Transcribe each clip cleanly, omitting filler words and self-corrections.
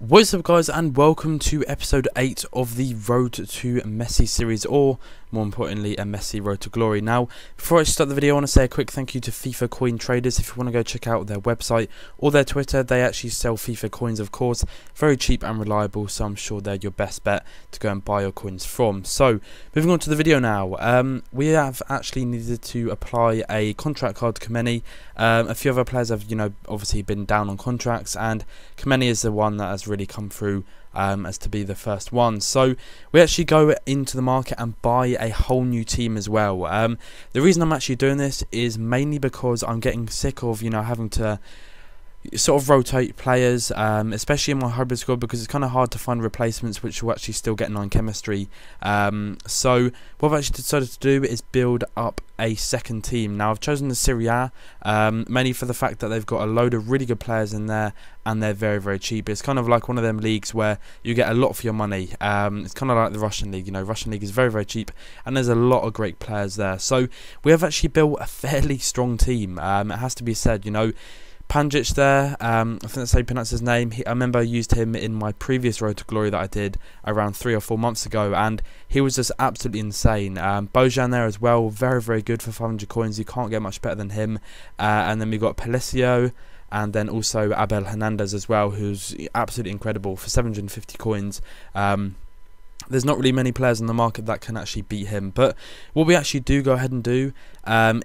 What's up guys, and welcome to episode 8 of the Road to Messi series, or more importantly a Messi Road to Glory. Now before I start the video, I want to say a quick thank you to FIFA coin traders. If you want to go check out their website or their Twitter, they actually sell FIFA coins, of course, very cheap and reliable, so I'm sure they're your best bet to go and buy your coins from. So moving on to the video now, we have actually needed to apply a contract card to Kameni. A few other players have, obviously been down on contracts, and Kameni is the one that has really come through as to be the first one. So we actually go into the market and buy a whole new team as well. The reason I'm actually doing this is mainly because I'm getting sick of having to sort of rotate players, especially in my hybrid squad, because it's kind of hard to find replacements which will actually still get 9 chemistry. So what I've actually decided to do is build up a second team. Now I've chosen the Serie A, mainly for the fact that they've got a load of really good players in there, and they're very, very cheap. It's kind of like one of them leagues where you get a lot for your money. It's kind of like the Russian league. Russian league is very, very cheap, and there's a lot of great players there. So we have actually built a fairly strong team. It has to be said, Panjic there, I think that's how you pronounce his name. I remember I used him in my previous Road to Glory that I did around 3 or 4 months ago, and he was just absolutely insane. Bojan there as well, very, very good for 500 coins. You can't get much better than him. And then we got Palacio, and then also Abel Hernandez as well, who's absolutely incredible for 750 coins. There's not really many players in the market that can actually beat him. But what we actually do go ahead and do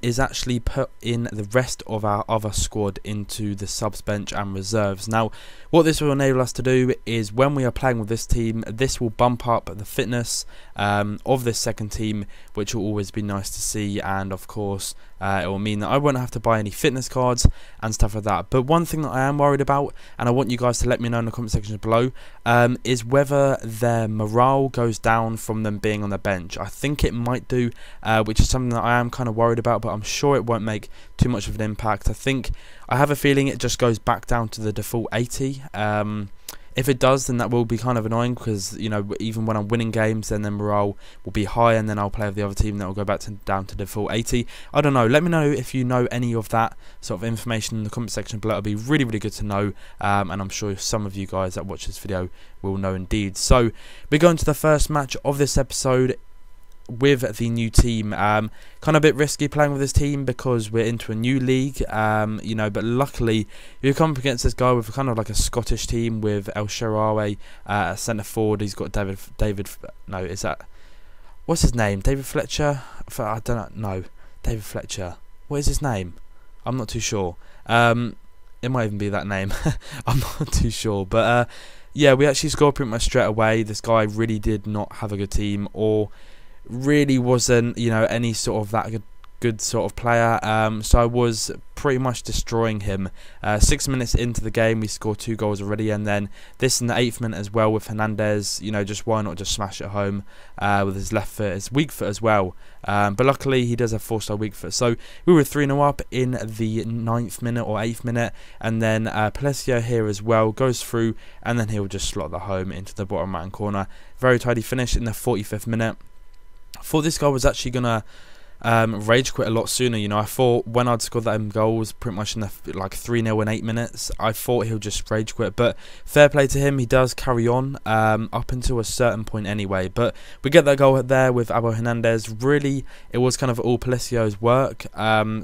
is actually put in the rest of our other squad into the subs bench and reserves. Now what this will enable us to do is, when we are playing with this team, this will bump up the fitness of this second team, which will always be nice to see. And of course it will mean that I won't have to buy any fitness cards and stuff like that. But one thing that I am worried about, and I want you guys to let me know in the comment section below, is whether their morale goes down from them being on the bench. I think it might do, which is something that I am kind of worried about, but I'm sure it won't make too much of an impact. I have a feeling it just goes back down to the default 80. If it does, then that will be kind of annoying, because even when I'm winning games, then the morale will be high, and then I'll play with the other team, that will go back down to default 80. I don't know. Let me know if you know any of that sort of information in the comment section below. It'll be really, really good to know, and I'm sure some of you guys that watch this video will know indeed. So we go into the first match of this episode with the new team. Kind of a bit risky playing with this team because we're into a new league, but luckily you come up against this guy with kind of like a Scottish team with El Shaarawy centre forward. He's got what's his name? David Fletcher? I don't know. David Fletcher. What is his name? I'm not too sure. It might even be that name. I'm not too sure. But yeah, we actually scored pretty much straight away. This guy really did not have a good team, or really wasn't any sort of that good sort of player. So I was pretty much destroying him. 6 minutes into the game we scored 2 goals already, and then this in the 8th minute as well with Hernandez. Just why not just smash it home with his left foot, his weak foot as well. But luckily he does have 4-star weak foot. So we were 3-0 up in the 9th minute or 8th minute, and then Palacio here as well goes through, and then he'll just slot the home into the bottom right hand corner. Very tidy finish in the 45th minute. I thought this guy was actually going to rage quit a lot sooner. I thought when I'd scored them goals pretty much in the 3-0 in 8 minutes, I thought he'll just rage quit. But fair play to him, he does carry on up until a certain point anyway. But we get that goal there with Abel Hernandez. Really, it was kind of all Palacio's work,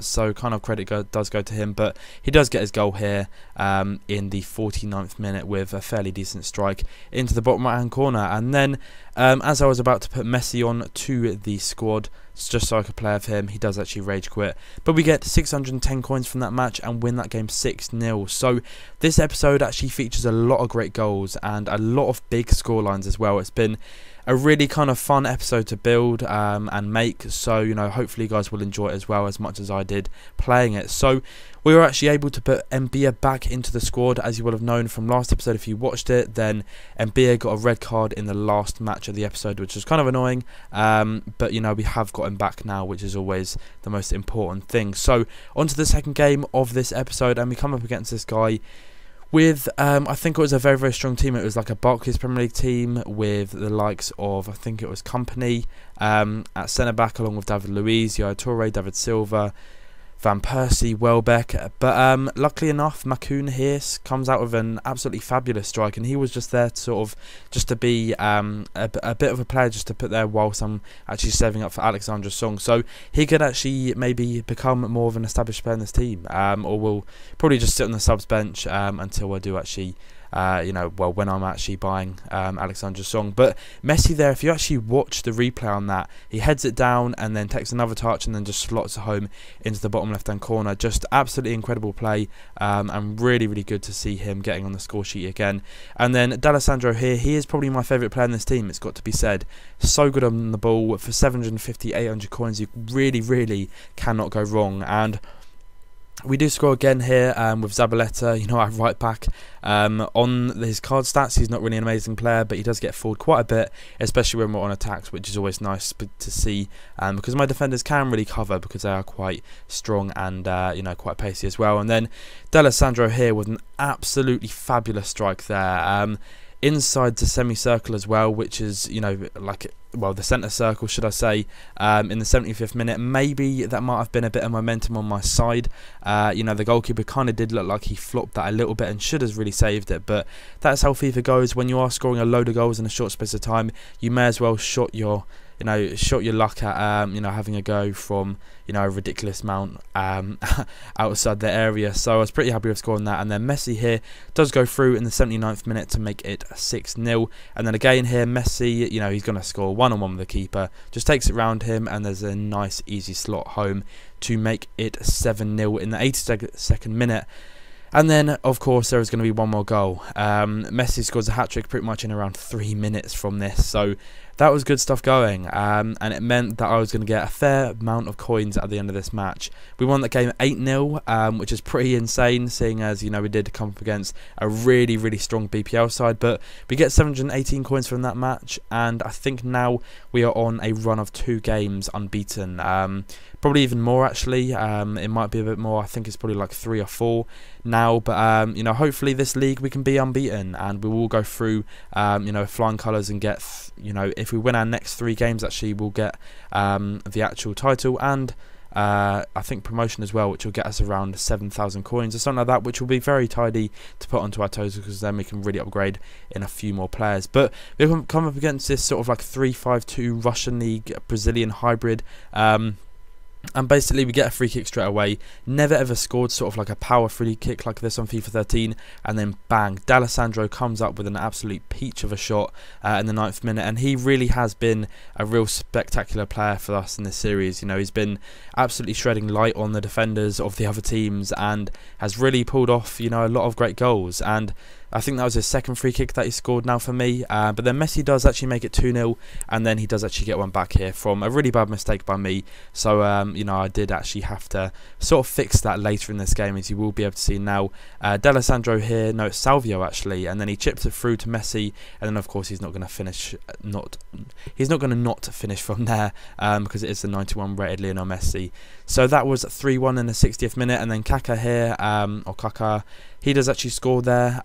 so kind of credit does go to him. But he does get his goal here in the 49th minute with a fairly decent strike into the bottom right hand corner. And then as I was about to put Messi on to the squad, just so I could play with him, he does actually rage quit. But we get 610 coins from that match and win that game 6-0. So this episode actually features a lot of great goals and a lot of big scorelines as well. It's been a really kind of fun episode to build and make, so hopefully you guys will enjoy it as well as much as I did playing it. So we were actually able to put Mbia back into the squad. As you will have known from last episode if you watched it, then Mbia got a red card in the last match of the episode, which was kind of annoying, but we have got him back now, which is always the most important thing. So on to the second game of this episode, and we come up against this guy with I think it was a very, very strong team. It was like a Barclays Premier League team with the likes of, I think it was Company at centre back, along with David Luiz, Yaya Toure, David Silva, Van Persie, Welbeck, but luckily enough, Makoun here comes out with an absolutely fabulous strike, and he was just there to sort of just to be a bit of a player just to put there whilst I'm actually saving up for Alexandre Song, so he could actually maybe become more of an established player in this team, or will probably just sit on the subs bench until I do actually. Well, when I'm actually buying Alexandre Song. But Messi there, if you actually watch the replay on that, he heads it down and then takes another touch and then just slots it home into the bottom left hand corner. Just absolutely incredible play, and really, really good to see him getting on the score sheet again. And then D'Alessandro here, he is probably my favourite player in this team, it's got to be said. So good on the ball. For 750, 800 coins, you really, really cannot go wrong. And we do score again here with Zabaleta, our right back. On his card stats, he's not really an amazing player, but he does get forward quite a bit, especially when we're on attacks, which is always nice to see, because my defenders can really cover because they are quite strong and quite pacey as well. And then D'Alessandro here with an absolutely fabulous strike there. Inside the semicircle as well, which is, the centre circle, should I say, in the 75th minute. Maybe that might have been a bit of momentum on my side. The goalkeeper kind of did look like he flopped that a little bit and should have really saved it, but that's how FIFA goes. When you are scoring a load of goals in a short space of time, you may as well shot your luck at having a go from a ridiculous amount outside the area. So I was pretty happy with scoring that. And then Messi here does go through in the 79th minute to make it 6-0. And then again here, Messi, he's going to score one-on-one with the keeper, just takes it round him, and there's a nice easy slot home to make it 7-0 in the 82nd minute. And then, of course, there is going to be one more goal. Messi scores a hat-trick pretty much in around 3 minutes from this. So that was good stuff going. And it meant that I was going to get a fair amount of coins at the end of this match. We won that game 8-0, which is pretty insane, seeing as, we did come up against a really, really strong BPL side. But we get 718 coins from that match. And I think now we are on a run of 2 games unbeaten. Probably even more, actually. It might be a bit more. I think it's probably like 3 or 4 now. But, hopefully this league we can be unbeaten. And we will go through, flying colours and get, if we win our next 3 games, actually, we'll get the actual title. And I think promotion as well, which will get us around 7,000 coins or something like that, which will be very tidy to put onto our total, because then we can really upgrade in a few more players. But we can come up against this sort of like 3-5-2 Russian League Brazilian hybrid. And basically we get a free kick straight away. Never ever scored sort of like a power free kick like this on FIFA 13, and then bang, D'Alessandro comes up with an absolute peach of a shot in the 9th minute, and he really has been a real spectacular player for us in this series. He's been absolutely shredding light on the defenders of the other teams and has really pulled off a lot of great goals. And I think that was his 2nd free kick that he scored now for me. But then Messi does actually make it 2-0, and then he does actually get one back here from a really bad mistake by me. So, I did actually have to sort of fix that later in this game, as you will be able to see now. D'Alessandro here, no, it's Salvio actually, and then he chips it through to Messi, and then of course he's not going to finish, he's not going to not finish from there, because it is the 91 rated Lionel Messi. So that was 3-1 in the 60th minute, and then Kaka here, or Kaka, he does actually score there.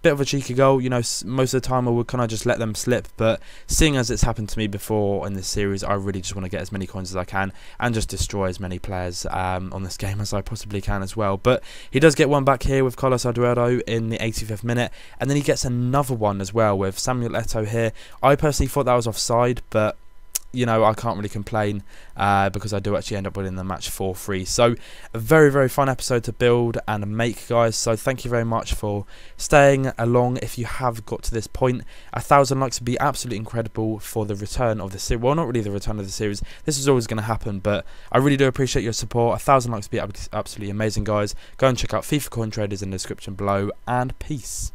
Bit of a cheeky goal, most of the time I would kind of just let them slip, but seeing as it's happened to me before in this series, I really just want to get as many coins as I can and just destroy as many players on this game as I possibly can as well. But he does get one back here with Carlos Alvarado in the 85th minute, and then he gets another one as well with Samuel Eto'o here. I personally thought that was offside, but I can't really complain because I do actually end up winning the match 4-3. So a very, very fun episode to build and make, guys. So thank you very much for staying along. If you have got to this point, 1,000 likes would be absolutely incredible for the return of the series. Well, not really the return of the series. This is always going to happen, but I really do appreciate your support. 1,000 likes would be absolutely amazing, guys. Go and check out FIFA Coin Traders in the description below, and peace.